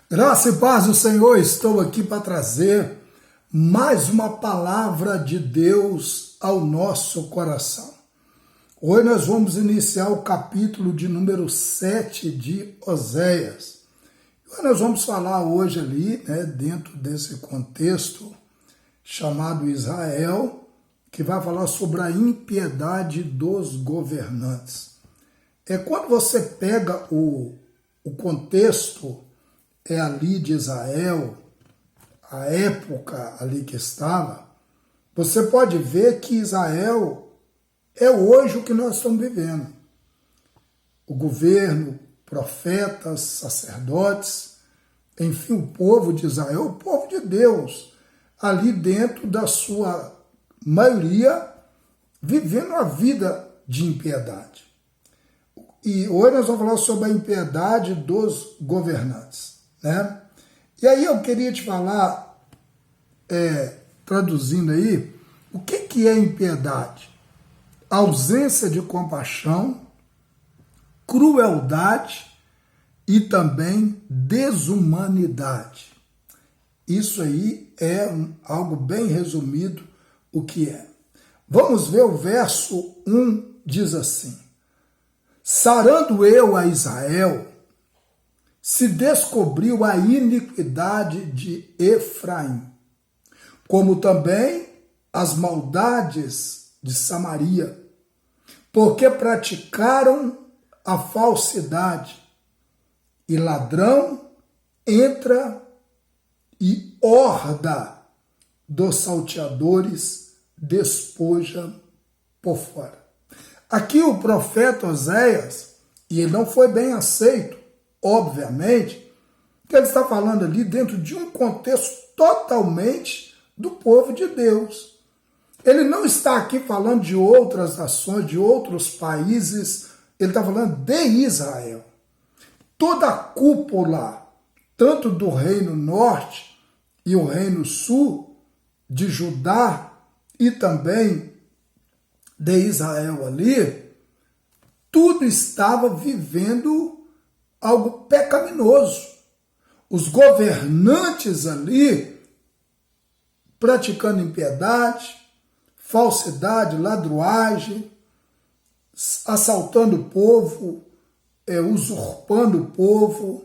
Graça e paz do Senhor, estou aqui para trazer mais uma palavra de Deus ao nosso coração. Hoje nós vamos iniciar o capítulo de número 7 de Oséias. Nós vamos falar hoje ali, dentro desse contexto chamado Israel, que vai falar sobre a impiedade dos governantes. Quando você pega o contexto ali de Israel, a época ali que estava, você pode ver que Israel é hoje o que nós estamos vivendo. O governo, profetas, sacerdotes, enfim, o povo de Israel, o povo de Deus, ali dentro da sua maioria, vivendo a vida de impiedade. E hoje nós vamos falar sobre a impiedade dos governantes. E aí eu queria te falar, traduzindo aí, o que é impiedade? Ausência de compaixão, crueldade e também desumanidade. Isso aí é algo bem resumido o que é. Vamos ver o verso 1, diz assim: sarando eu a Israel, se descobriu a iniquidade de Efraim, como também as maldades de Samaria, porque praticaram a falsidade, e ladrão entra e horda dos salteadores despoja por fora. Aqui o profeta Oséias, e ele não foi bem aceito, obviamente, que ele está falando ali dentro de um contexto totalmente do povo de Deus. Ele não está aqui falando de outras nações, de outros países, ele está falando de Israel. Toda a cúpula, tanto do reino norte e o reino sul, de Judá e também de Israel ali, tudo estava vivendo algo pecaminoso. Os governantes ali praticando impiedade, falsidade, ladruagem, assaltando o povo, usurpando o povo,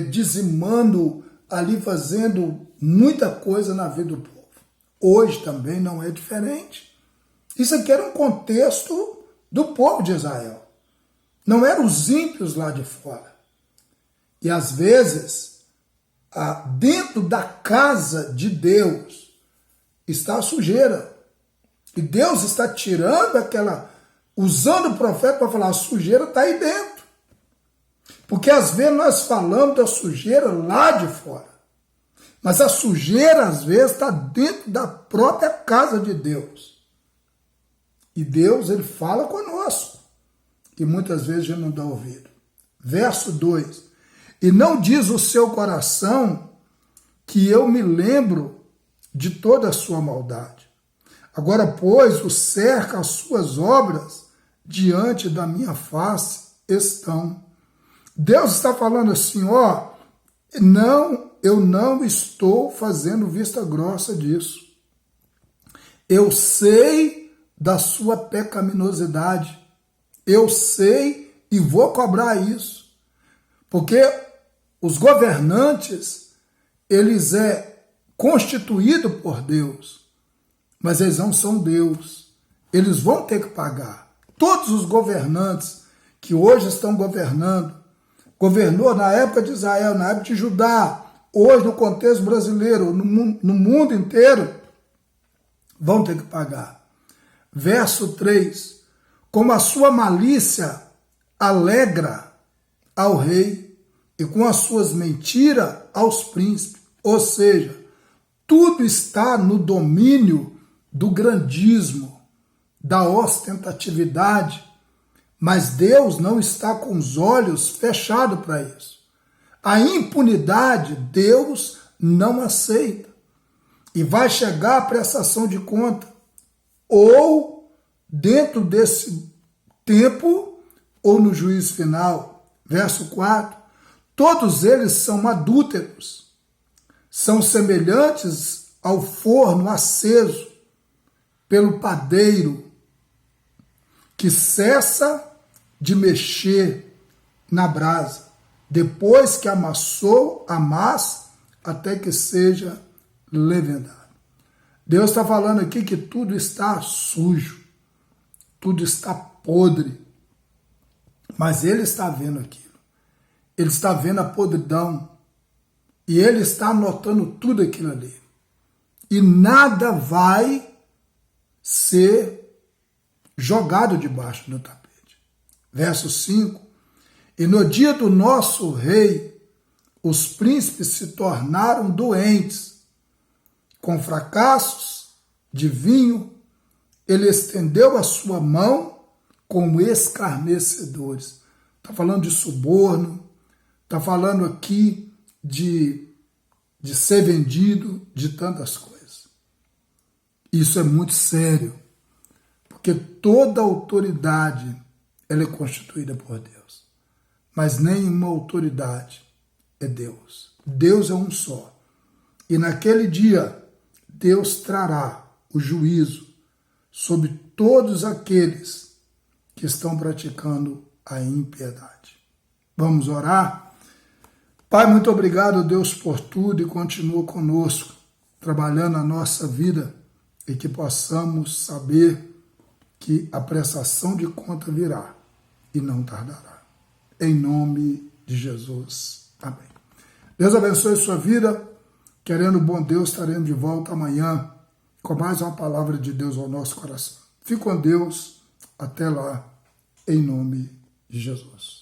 dizimando ali, fazendo muita coisa na vida do povo. Hoje também não é diferente. Isso aqui era um contexto do povo de Israel. Não eram os ímpios lá de fora. E às vezes, dentro da casa de Deus, está a sujeira. E Deus está tirando usando o profeta para falar, a sujeira está aí dentro. Porque às vezes nós falamos da sujeira lá de fora. Mas a sujeira às vezes está dentro da própria casa de Deus. E Deus, ele fala conosco. E muitas vezes a gente não dá ouvido. Verso 2. E não diz o seu coração que eu me lembro de toda a sua maldade. Agora, pois, o cerca as suas obras diante da minha face estão. Deus está falando assim, eu não estou fazendo vista grossa disso. Eu sei da sua pecaminosidade. Eu sei e vou cobrar isso. Porque os governantes, eles constituídos por Deus, mas eles não são Deus. Eles vão ter que pagar. Todos os governantes que hoje estão governando, governou na época de Israel, na época de Judá, hoje no contexto brasileiro, no mundo inteiro, vão ter que pagar. Verso 3. Como a sua malícia alegra ao rei e com as suas mentiras aos príncipes. Ou seja, tudo está no domínio do grandismo, da ostentatividade, mas Deus não está com os olhos fechados para isso. A impunidade, Deus não aceita. E vai chegar a prestação de conta, ou dentro desse tempo, ou no juízo final. Verso 4. Todos eles são adúlteros, são semelhantes ao forno aceso pelo padeiro, que cessa de mexer na brasa, depois que amassou a massa, até que seja levedado. Deus está falando aqui que tudo está sujo, tudo está podre, mas Ele está vendo aquilo. Ele está vendo a podridão e Ele está anotando tudo aquilo ali. E nada vai ser jogado debaixo do tapete. Verso 5. E no dia do nosso rei, os príncipes se tornaram doentes. Com fracassos de vinho, ele estendeu a sua mão como escarnecedores. Está falando de suborno, está falando aqui de ser vendido, de tantas coisas. Isso é muito sério, porque toda autoridade ela é constituída por Deus, mas nenhuma autoridade é Deus. Deus é um só. E naquele dia, Deus trará o juízo sobre todos aqueles que estão praticando a impiedade. Vamos orar? Pai, muito obrigado, Deus, por tudo e continua conosco, trabalhando a nossa vida e que possamos saber que a prestação de conta virá e não tardará. Em nome de Jesus. Amém. Deus abençoe sua vida. Querendo o bom Deus, estaremos de volta amanhã com mais uma palavra de Deus ao nosso coração. Fique com Deus. Até lá. Em nome de Jesus.